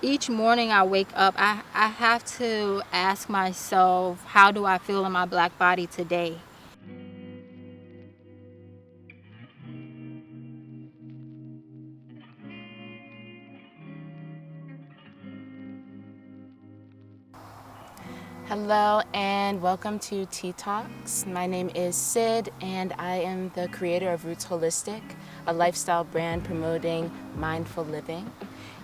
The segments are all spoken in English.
each morning I wake up, I have to ask myself, how do I feel in my black body today? Hello and welcome to Tea Talks. My name is Sid and I am the creator of Roots Holistic, a lifestyle brand promoting mindful living.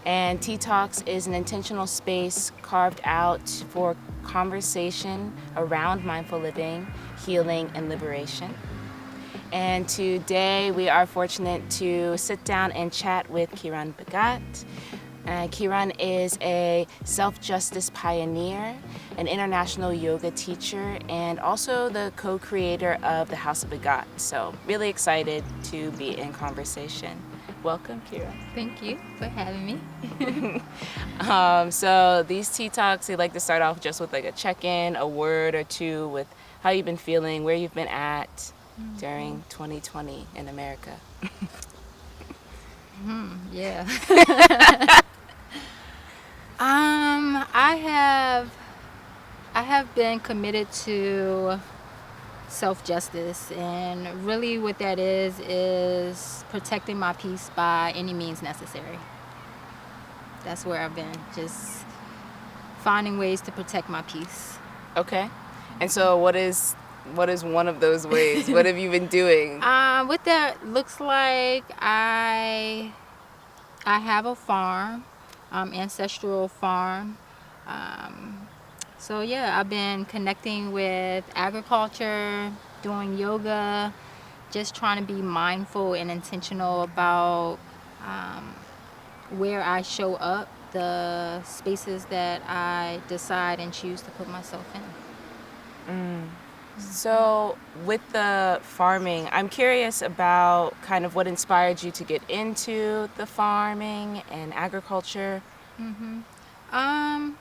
And Tea Talks is an intentional space carved out for conversation around mindful living, healing, and liberation. And today we are fortunate to sit down and chat with Kiran Bhagat. Kiran is a self-justice pioneer, an international yoga teacher, and also the co-creator of the House of Bhagat. So really excited to be in conversation. Welcome, Kiran. Thank you for having me. So these tea talks, we like to start off just with like a check-in, a word or two with how you've been feeling, where you've been at during 2020 in America. Yeah. I have been committed to self-justice, and really what that is protecting my peace by any means necessary. That's where I've been, just finding ways to protect my peace. Okay. And so what is one of those ways? What have you been doing? What that looks like, I have a farm, Ancestral Farm. So yeah, I've been connecting with agriculture, doing yoga, just trying to be mindful and intentional about where I show up, the spaces that I decide and choose to put myself in. So with the farming, I'm curious about kind of what inspired you to get into the farming and agriculture. Um,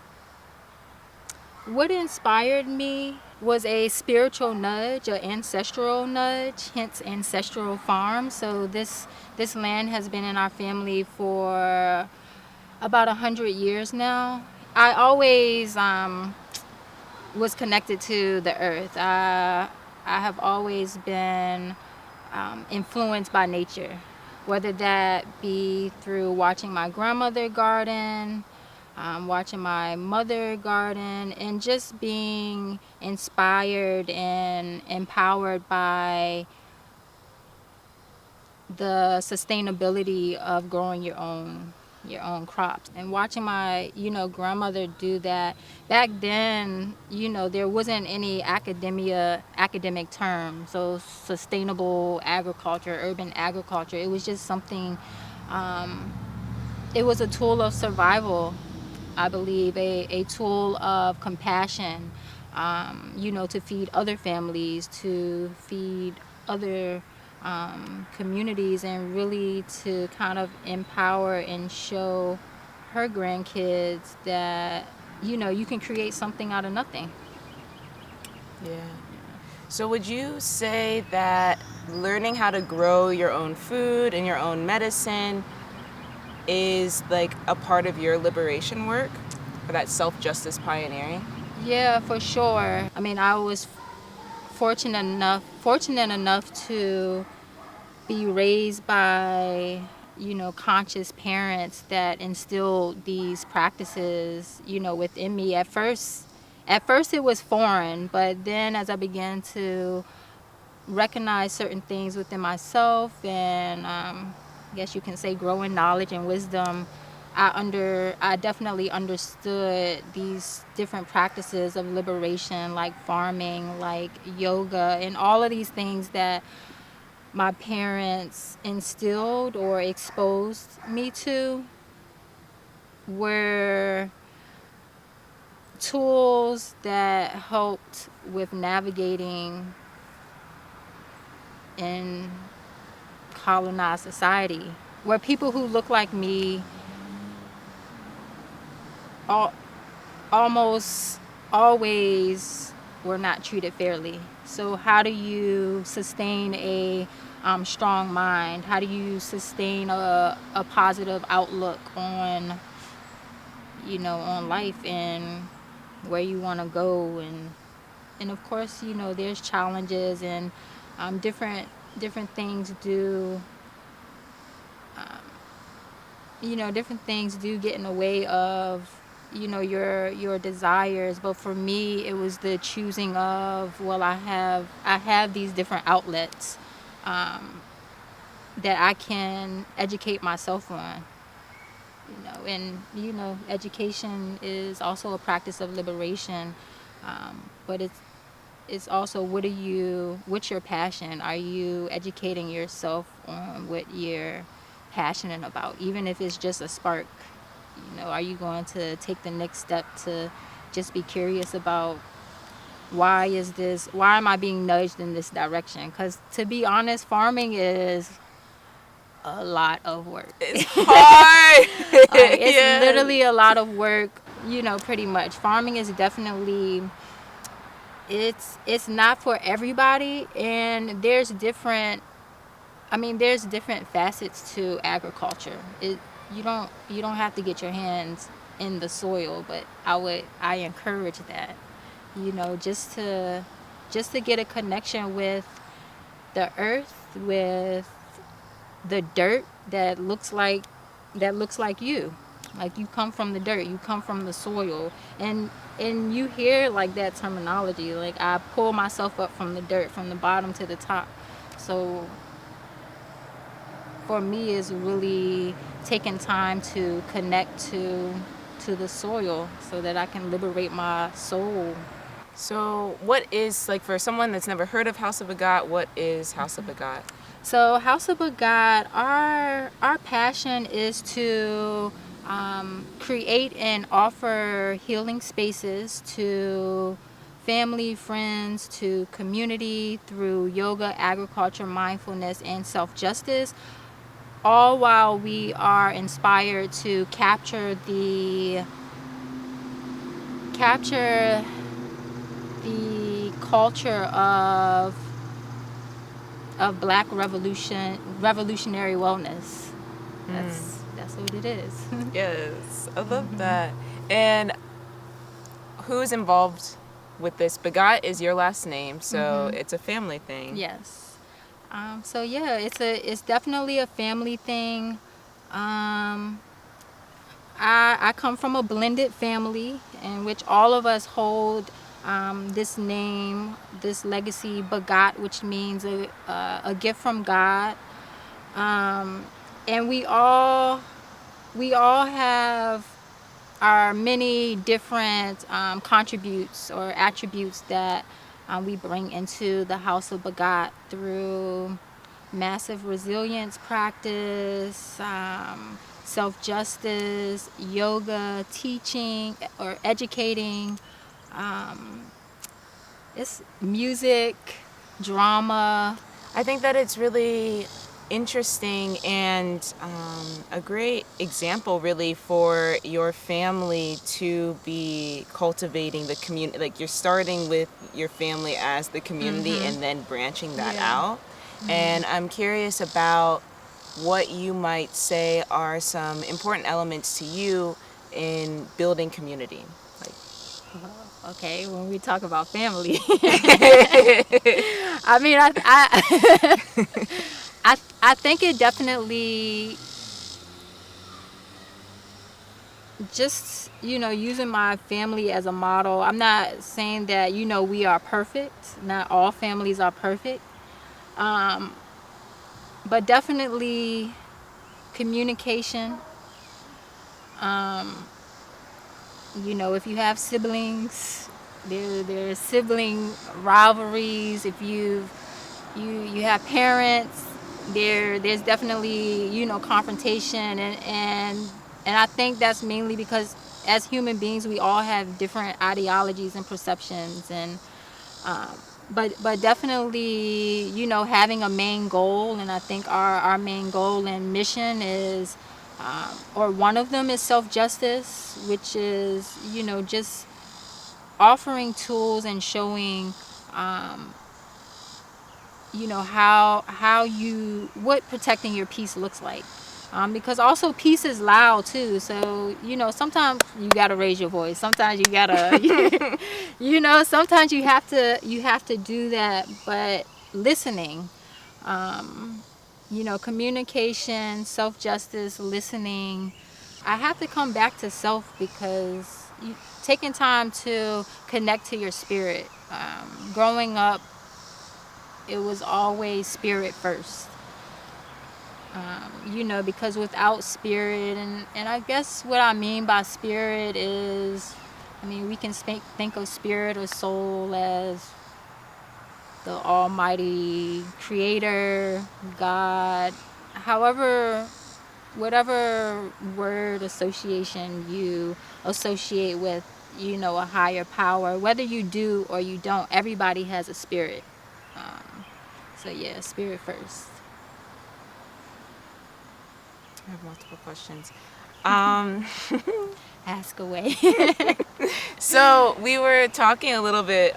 what inspired me was a spiritual nudge, an ancestral nudge, hence Ancestral Farm. So this land has been in our family for about 100 years now. I always was connected to the earth. I have always been influenced by nature, whether that be through watching my grandmother garden, watching my mother garden, and just being inspired and empowered by the sustainability of growing your own crops, and watching my grandmother do that. Back then, there wasn't any academic term, so sustainable agriculture, urban agriculture, it was just something, it was a tool of survival, I believe, a tool of compassion, to feed other families, to feed other communities, and really to kind of empower and show her grandkids that you can create something out of nothing. Yeah. So would you say that learning how to grow your own food and your own medicine is like a part of your liberation work, or that self-justice pioneering? Yeah, for sure. I mean, I was fortunate enough to be raised by conscious parents that instilled these practices within me. At first it was foreign, but then as I began to recognize certain things within myself, and I guess you can say growing knowledge and wisdom, I definitely understood these different practices of liberation, like farming, like yoga, and all of these things that my parents instilled or exposed me to were tools that helped with navigating in colonized society, where people who look like me almost always were not treated fairly. So how do you sustain a strong mind? How do you sustain a positive outlook on on life and where you want to go. And of course, there's challenges and different things do different things do get in the way of your desires. But for me, it was the choosing of, well, I have these different outlets that I can educate myself on. And education is also a practice of liberation. But it's also, what's your passion? Are you educating yourself on what you're passionate about, even if it's just a spark? Are you going to take the next step to just be curious about, why am I being nudged in this direction? Because to be honest, farming is a lot of work. It's hard. It's Yes. literally a lot of work. Pretty much farming is definitely, it's not for everybody. And there's different facets to agriculture. You don't have to get your hands in the soil, but I encourage that. Just to get a connection with the earth, with the dirt that looks like you. Like, you come from the dirt, you come from the soil. And you hear like that terminology, like, I pull myself up from the dirt, from the bottom to the top. So for me, is really taking time to connect to the soil so that I can liberate my soul. So what is, like, for someone that's never heard of House of Bhagat, what is House of Bhagat? So House of Bhagat, our passion is to create and offer healing spaces to family, friends, to community through yoga, agriculture, mindfulness, and self-justice, all while we are inspired to capture the culture of Black revolutionary wellness. That's what it is. Yes, I love that. And who's involved with this? Bhagat is your last name, so it's a family thing. Yes. So yeah, it's definitely a family thing. I come from a blended family in which all of us hold this name, this legacy, Bhagat, which means a gift from God. And we all have our many different contributes or attributes that we bring into the House of Bhagat through massive resilience practice, self-justice, yoga, teaching or educating. It's music, drama. I think that it's really interesting and a great example, really, for your family to be cultivating the community. Like, you're starting with your family as the community and then branching that out. And I'm curious about what you might say are some important elements to you in building community. Like, Okay, when we talk about family, I mean, I think it definitely, just using my family as a model. I'm not saying that we are perfect. Not all families are perfect, but definitely communication. If you have siblings, there's sibling rivalries. If you have parents, there's definitely confrontation. And I think that's mainly because, as human beings, we all have different ideologies and perceptions. And but definitely having a main goal. And I think our main goal and mission is, or one of them, is self-justice, which is just offering tools and showing how what protecting your peace looks like. Because also peace is loud too. So sometimes you gotta raise your voice. Sometimes you gotta, sometimes you have to do that. But listening, um, communication, self justice, listening. I have to come back to self because taking time to connect to your spirit. Growing up, it was always spirit first. Because without spirit, and I guess what I mean by spirit is, we can think of spirit or soul as the almighty creator, God, however, whatever word association you associate with, a higher power, whether you do or you don't, everybody has a spirit. So yeah, spirit first. I have multiple questions. Ask away. So we were talking a little bit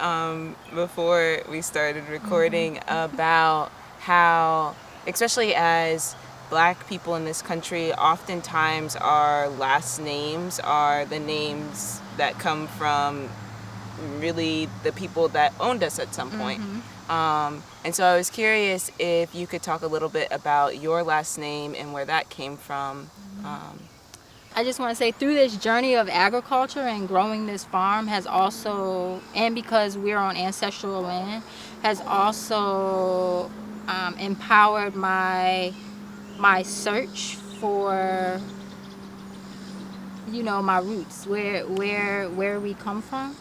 before we started recording about how, especially as Black people in this country, oftentimes our last names are the names that come from really the people that owned us at some point. And so I was curious if you could talk a little bit about your last name and where that came from. I just want to say, through this journey of agriculture and growing this farm has also, and because we're on ancestral land, has also empowered my search for my roots, where we come from.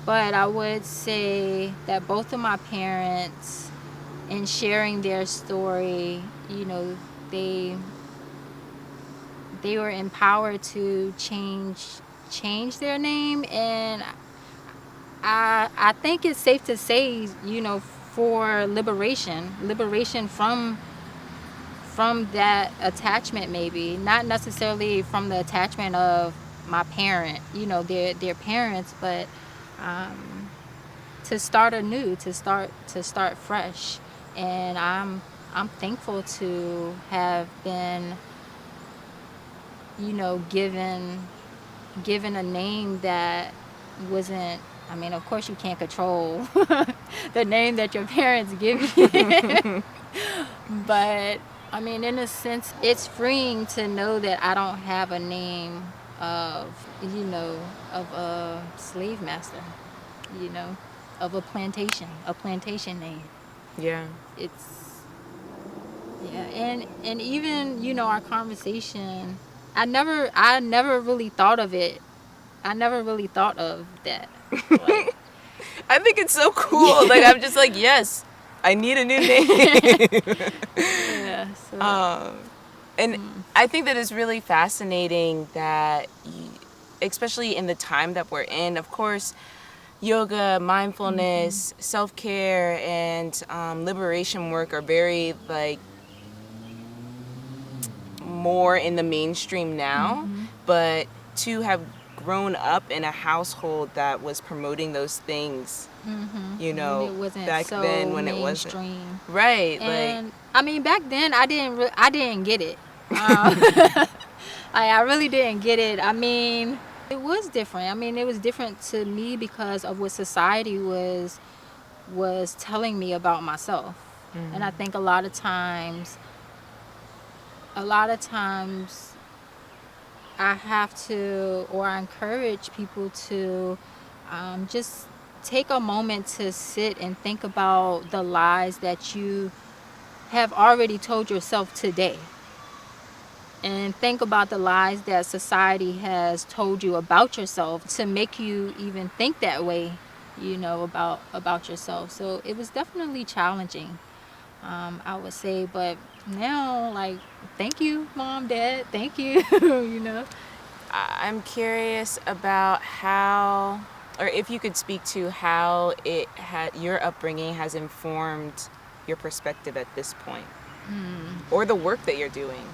But I would say that both of my parents, in sharing their story, they they were empowered to change their name. And I think it's safe to say, for liberation from that attachment, maybe not necessarily from the attachment of my parent, their parents, but to start anew, to start fresh. And I'm thankful to have been, given a name that wasn't, of course you can't control the name that your parents give you. But in a sense, it's freeing to know that I don't have a name of, of a slave master, you know, of a plantation name. Yeah. It's, yeah, and even, our conversation, I never really thought of it. I never really thought of that. Like, I think it's so cool. Like, I'm just like, yes, I need a new name. yeah, so And I think that it's really fascinating that, especially in the time that we're in, of course, yoga, mindfulness, self-care, and liberation work are very, like, more in the mainstream now. But to have grown up in a household that was promoting those things, when it wasn't back so then when it wasn't. mainstream. Right, And back then I didn't get it. I really didn't get it. It was different. It was different to me because of what society was telling me about myself. And I think a lot of times I have to, or I encourage people to just take a moment to sit and think about the lies that you have already told yourself today. And think about the lies that society has told you about yourself to make you even think that way, about yourself. So it was definitely challenging, I would say. But now, like, thank you, Mom, Dad. Thank you, I'm curious about how, or if you could speak to how your upbringing has informed your perspective at this point, or the work that you're doing.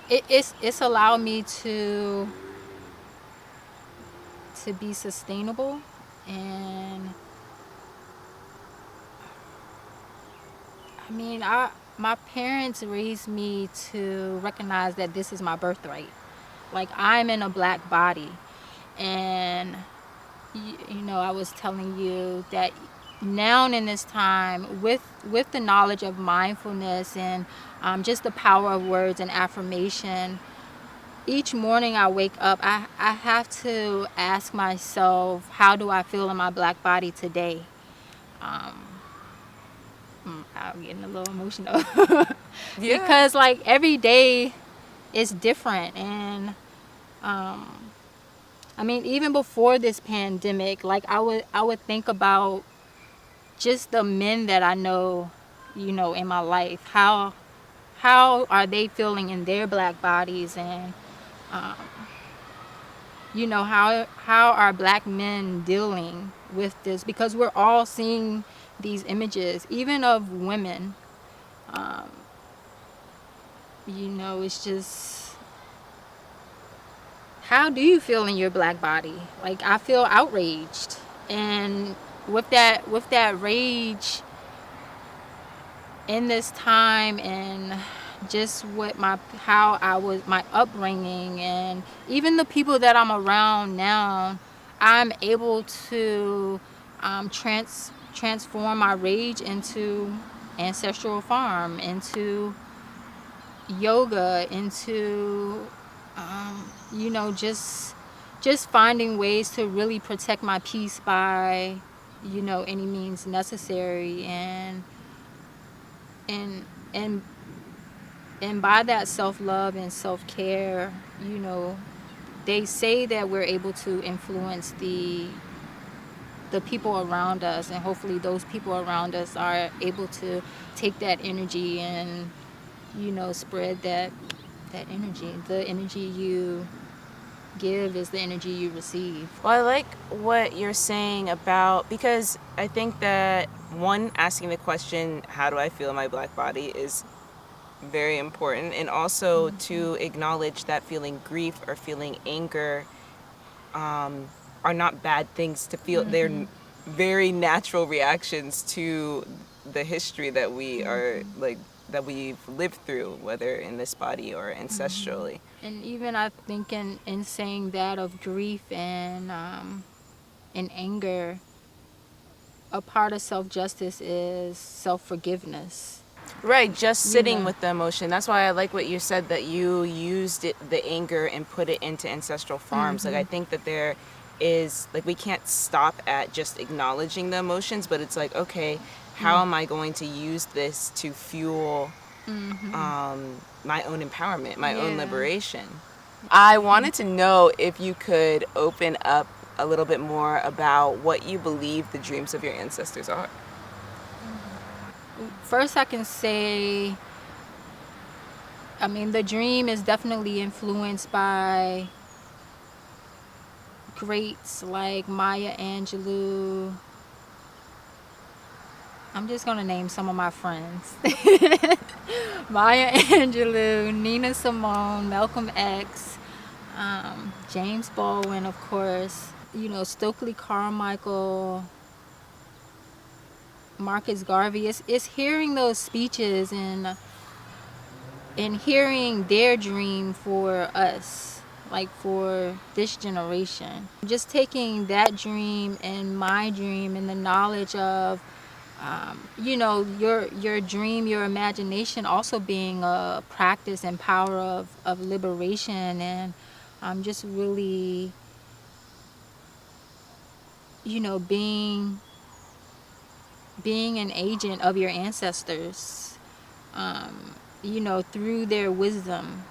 It's allowed me to be sustainable. And I my parents raised me to recognize that this is my birthright. Like, I'm in a black body, and you know, I was telling you that now in this time, with the knowledge of mindfulness and just the power of words and affirmation, each morning I wake up, I have to ask myself, how do I feel in my black body today? Um, I'm getting a little emotional Yeah. because like every day is different, and um, I mean, even before this pandemic, like I would think about just the men that I know, you know, in my life. How are they feeling in their black bodies, and um, you know, how are black men dealing with this? Because we're all seeing these images, even of women. Um, you know, it's just, how do you feel in your black body? Like, I feel outraged, and with that rage in this time, and just what how I was, my upbringing, and even the people that I'm around now, I'm able to transform my rage into Ancestral Farm, into yoga, into you know, just finding ways to really protect my peace by, you know, any means necessary, and and and by that self-love and self-care, you know, they say that we're able to influence the people around us, and hopefully those people around us are able to take that energy and, you know, spread that energy. The energy you give is the energy you receive. Well, I like what you're saying about, because I think that one, asking the question, how do I feel in my black body, is very important. And also to acknowledge that feeling grief or feeling anger are not bad things to feel. They're very natural reactions to the history that we are like, that we've lived through, whether in this body or ancestrally. And even I think in saying that of grief and anger, a part of self-justice is self-forgiveness. Right, just You sitting know. with the emotion. That's why I like what you said, that you used it, the anger, and put it into Ancestral Farms. Like, I think that there is, like, we can't stop at just acknowledging the emotions, but it's like, okay, how am I going to use this to fuel my own empowerment, my own Yeah. liberation? I wanted to know if you could open up a little bit more about what you believe the dreams of your ancestors are. First, I can say, I mean, the dream is definitely influenced by greats like Maya Angelou. I'm just going to name some of my friends. Maya Angelou, Nina Simone, Malcolm X, James Baldwin, of course, you know, Stokely Carmichael, Marcus Garvey. It's hearing those speeches and hearing their dream for us, like for this generation. Just taking that dream and my dream and the knowledge of, you know, your dream, your imagination also being a practice and power of liberation, and just really, you know, being an agent of your ancestors, you know, through their wisdom,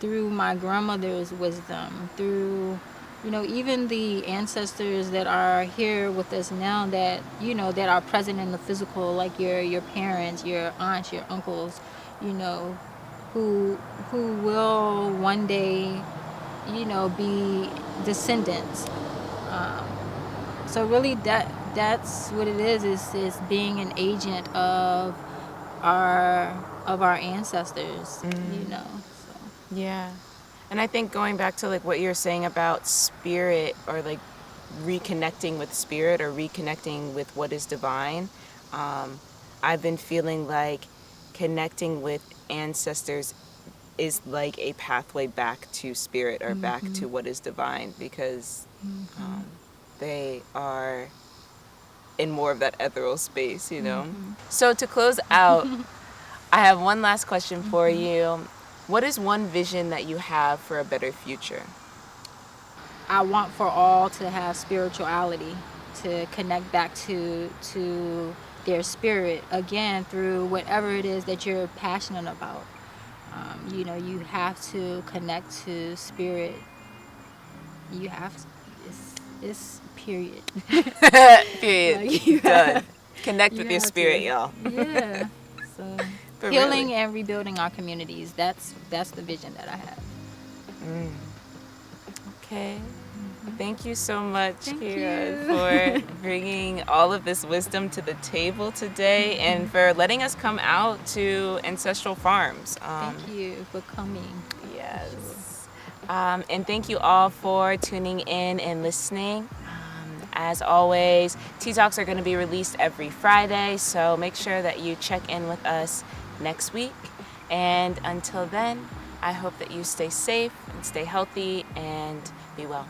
through my grandmother's wisdom, through, you know, even the ancestors that are here with us now, that, you know, that are present in the physical, like your parents, your aunts, your uncles, you know, who will one day, you know, be descendants. So really that's what it is being an agent our of our ancestors, you know. So. Yeah. And I think going back to like what you're saying about spirit, or like reconnecting with spirit or reconnecting with what is divine, I've been feeling like connecting with ancestors is like a pathway back to spirit or back to what is divine, because they are in more of that ethereal space, you know? So to close out, I have one last question for you. What is one vision that you have for a better future? I want for all to have spirituality, to connect back to their spirit again through whatever it is that you're passionate about. You know, you have to connect to spirit. You have to, it's period. Period. Like, you Done. have, Connect you with your have spirit, to, y'all. yeah. So But healing really. and rebuilding our communities. That's the vision that I have. Okay. Thank you so much, Thank Kira, you. for bringing all of this wisdom to the table today and for letting us come out to Ancestral Farms. Thank you for coming. Yes. And thank you all for tuning in and listening. As always, Tea Talks are going to be released every Friday, so make sure that you check in with us next week. And until then, I hope that you stay safe and stay healthy and be well.